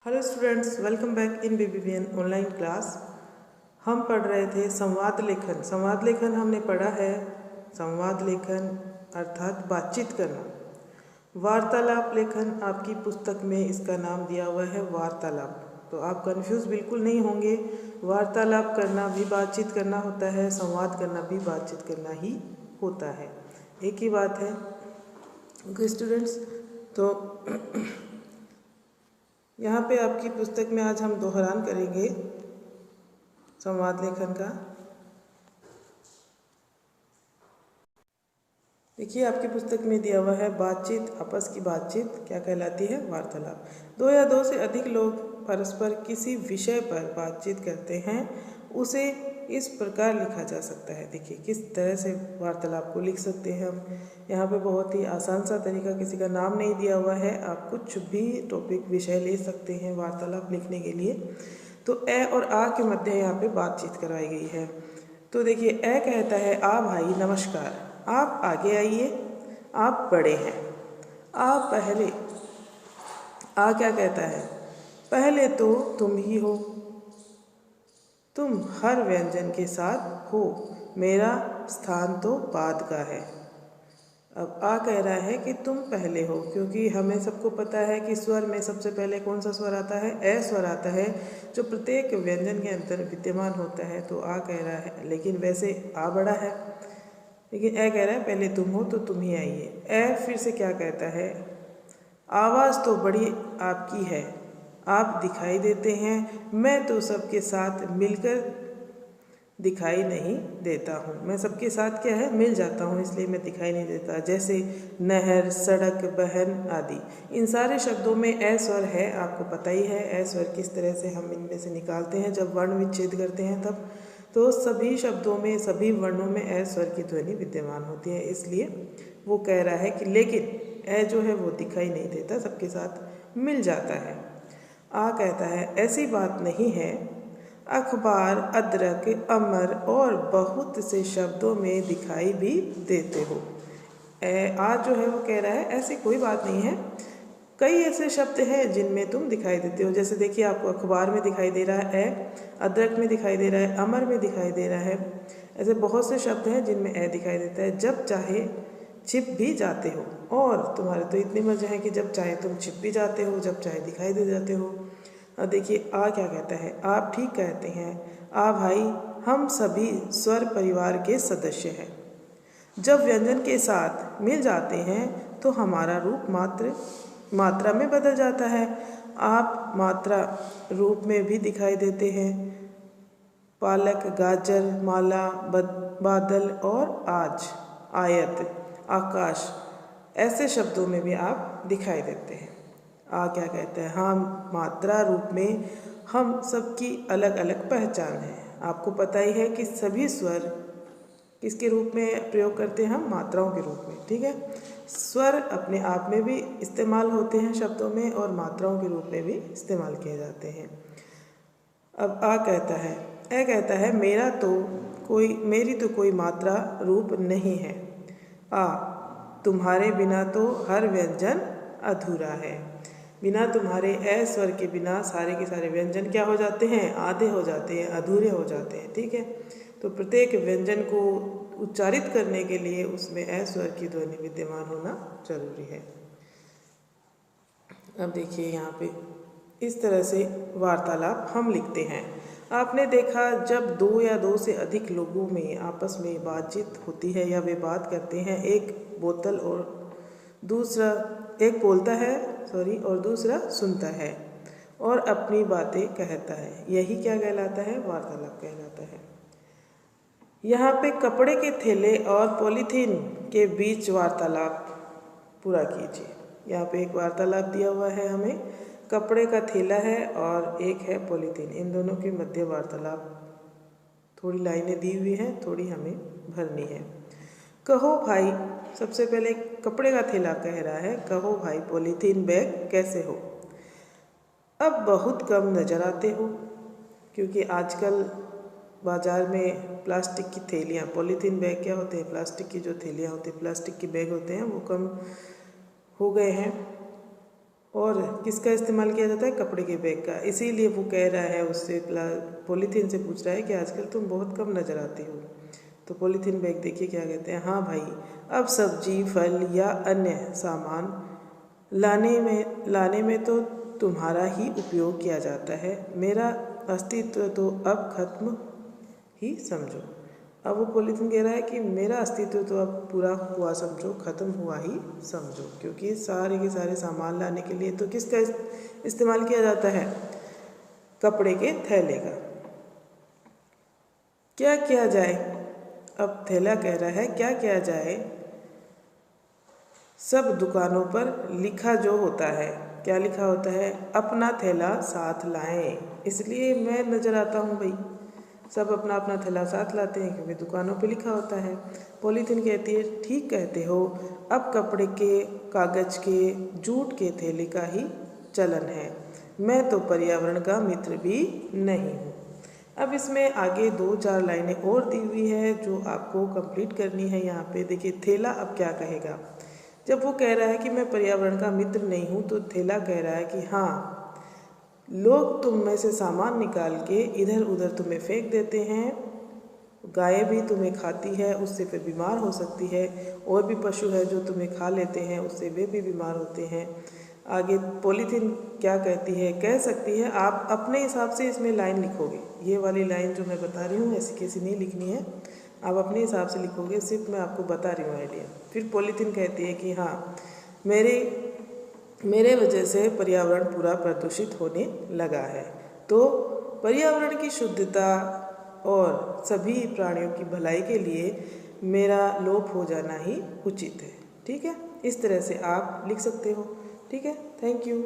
Hello students, welcome back in BBVN online class. हम पढ़ रहे थे संवाद लेखन। संवाद लेखन हमने पढ़ा है। संवाद लेखन अर्थात बातचीत करना। वार्तालाप लेखन आपकी पुस्तक में इसका नाम दिया हुआ है वार्तालाप। तो आप कंफ्यूज बिल्कुल नहीं होंगे। वार्तालाप करना भी बातचीत करना होता है, संवाद करना भी बातचीत करना ही होता है, एक ही बात है। ओके स्टूडेंट्स, तो यहाँ पे आपकी पुस्तक में आज हम दोहरान करेंगे संवाद लेखन का। देखिए, आपकी पुस्तक में दिया हुआ है बातचीत, आपस की बातचीत क्या कहलाती है? वार्तालाप। दो या दो से अधिक लोग परस्पर किसी विषय पर बातचीत करते हैं, उसे इस प्रकार लिखा जा सकता है। देखिए किस तरह से वार्तालाप को लिख सकते हैं हम। यहाँ पे बहुत ही आसान सा तरीका, किसी का नाम नहीं दिया हुआ है, आप कुछ भी टॉपिक विषय ले सकते हैं वार्तालाप लिखने के लिए। तो ए और आ के मध्य यहाँ पे बातचीत करवाई गई है। तो देखिए, ए कहता है आ भाई नमस्कार, आप आगे आइए, आप बड़े हैं, आप पहले। आ क्या कहता है? पहले तो तुम ही हो, तुम हर व्यंजन के साथ हो, मेरा स्थान तो बाद का है। अब आ कह रहा है कि तुम पहले हो, क्योंकि हमें सबको पता है कि स्वर में सबसे पहले कौन सा स्वर आता है? ए स्वर आता है, जो प्रत्येक व्यंजन के अंदर विद्यमान होता है। तो आ कह रहा है, लेकिन वैसे आ बड़ा है, लेकिन ए कह रहा है पहले तुम हो तो तुम ही आइए। ए फिर से क्या कहता है? आवाज़ तो बड़ी आपकी है, आप दिखाई देते हैं, मैं तो सबके साथ मिलकर दिखाई नहीं देता हूँ। मैं सबके साथ क्या है? मिल जाता हूँ, इसलिए मैं दिखाई नहीं देता। जैसे नहर, सड़क, बहन आदि। इन सारे शब्दों में ए स्वर है, आपको पता ही है ए स्वर किस तरह से हम इनमें से निकालते हैं जब वर्ण विच्छेद करते हैं तब। तो सभी शब्दों में, सभी वर्णों में ए स्वर की ध्वनि विद्यमान होती है, इसलिए वो कह रहा है कि लेकिन ए जो है वो दिखाई नहीं देता, सबके साथ मिल जाता है। आ कहता है ऐसी बात नहीं है, अखबार, अदरक, अमर और बहुत से शब्दों में दिखाई भी देते हो। आ जो है वो कह रहा है ऐसी कोई बात नहीं है, कई ऐसे शब्द हैं जिनमें तुम दिखाई देते हो। जैसे देखिए, आपको अखबार में दिखाई दे रहा है, अदरक में दिखाई दे रहा है, अमर में दिखाई दे रहा है। ऐसे बहुत से शब्द हैं जिनमें ए दिखाई देता है। जब चाहे छिप भी जाते हो, और तुम्हारे तो इतनी मजा है कि जब चाहे तुम छिप भी जाते हो, जब चाहे दिखाई दे जाते हो। अब देखिए, आ क्या कहता है? आप ठीक कहते हैं, आ भाई, हम सभी स्वर परिवार के सदस्य हैं। जब व्यंजन के साथ मिल जाते हैं तो हमारा रूप मात्रा में बदल जाता है। आप मात्रा रूप में भी दिखाई देते हैं। पालक, गाजर, माला, बादल और आज, आयत, आकाश, ऐसे शब्दों में भी आप दिखाई देते हैं। आ क्या कहते हैं? हाँ, मात्रा रूप में हम सबकी अलग अलग पहचान है। आपको पता ही है कि सभी स्वर किसके रूप में प्रयोग करते हैं? हम मात्राओं के रूप में, ठीक है। स्वर अपने आप में भी इस्तेमाल होते हैं शब्दों में, और मात्राओं के रूप में भी इस्तेमाल किए जाते हैं। अब आ कहता है, ए कहता है मेरी तो कोई मात्रा रूप नहीं है। आ, तुम्हारे बिना तो हर व्यंजन अधूरा है। बिना तुम्हारे ए स्वर के बिना सारे के सारे व्यंजन क्या हो जाते हैं? आधे हो जाते हैं, अधूरे हो जाते हैं, ठीक है। तो प्रत्येक व्यंजन को उच्चारित करने के लिए उसमें ए स्वर की ध्वनि विद्यमान होना जरूरी है। अब देखिए, यहाँ पे इस तरह से वार्तालाप हम लिखते हैं। आपने देखा, जब दो या दो से अधिक लोगों में आपस में बातचीत होती है या वे बात करते हैं, एक बोलता है और दूसरा सुनता है और अपनी बातें कहता है, यही क्या कहलाता है? वार्तालाप कहलाता है। यहाँ पे कपड़े के थैले और पॉलीथीन के बीच वार्तालाप पूरा कीजिए। यहाँ पे एक वार्तालाप दिया हुआ है हमें, कपड़े का थैला है और एक है पॉलीथीन, इन दोनों के मध्य वार्तालाप। थोड़ी लाइनें दी हुई हैं, थोड़ी हमें भरनी है। कहो भाई, सबसे पहले कपड़े का थैला कह रहा है, कहो भाई पॉलीथीन बैग कैसे हो? अब बहुत कम नज़र आते हो, क्योंकि आजकल बाज़ार में प्लास्टिक की थैलियाँ, पॉलीथीन बैग क्या होते हैं? प्लास्टिक की जो थैलियाँ होती हैं, प्लास्टिक के बैग होते हैं, वो कम हो गए हैं। और किसका इस्तेमाल किया जाता है, कपड़े के बैग का। इसीलिए वो कह रहा है उससे, पॉलीथीन से पूछ रहा है कि आजकल तुम बहुत कम नज़र आती हो। तो पॉलीथीन बैग देखिए क्या कहते हैं, हाँ भाई, अब सब्जी, फल या अन्य सामान लाने में तो तुम्हारा ही उपयोग किया जाता है। मेरा अस्तित्व तो अब खत्म ही समझो। अब वो पॉलीथीन कह रहा है कि मेरा अस्तित्व तो अब पूरा हुआ समझो, ख़त्म हुआ ही समझो, क्योंकि सारे के सारे सामान लाने के लिए तो किसका इस्तेमाल किया जाता है, कपड़े के थैले का। क्या किया जाए, अब थैला कह रहा है क्या किया जाए, सब दुकानों पर लिखा जो होता है, क्या लिखा होता है, अपना थैला साथ लाएं। इसलिए मैं नज़र आता हूँ भाई, सब अपना अपना थैला साथ लाते हैं क्योंकि दुकानों पे लिखा होता है। पॉलीथीन कहती है ठीक कहते हो, अब कपड़े के, कागज़ के, जूट के थैले का ही चलन है। मैं तो पर्यावरण का मित्र भी नहीं हूँ। अब इसमें आगे 2-4 लाइनें और दी हुई है जो आपको कंप्लीट करनी है। यहाँ पे देखिए थैला अब क्या कहेगा। जब वो कह रहा है कि मैं पर्यावरण का मित्र नहीं हूँ, तो थैला कह रहा है कि हाँ, लोग तुम में से सामान निकाल के इधर उधर तुम्हें फेंक देते हैं, गाय भी तुम्हें खाती है, उससे फिर बीमार हो सकती है, और भी पशु है जो तुम्हें खा लेते हैं, उससे वे भी बीमार होते हैं। आगे पॉलीथीन क्या कहती है, कह सकती है आप अपने हिसाब से इसमें लाइन लिखोगे। ये वाली लाइन जो मैं बता रही हूँ ऐसी कैसी नहीं लिखनी है, आप अपने हिसाब से लिखोगे, सिर्फ मैं आपको बता रही हूँ आइडिया। फिर पॉलीथीन कहती है कि हाँ, मेरे वजह से पर्यावरण पूरा प्रदूषित होने लगा है, तो पर्यावरण की शुद्धता और सभी प्राणियों की भलाई के लिए मेरा लोप हो जाना ही उचित है। ठीक है, इस तरह से आप लिख सकते हो। ठीक है, थैंक यू।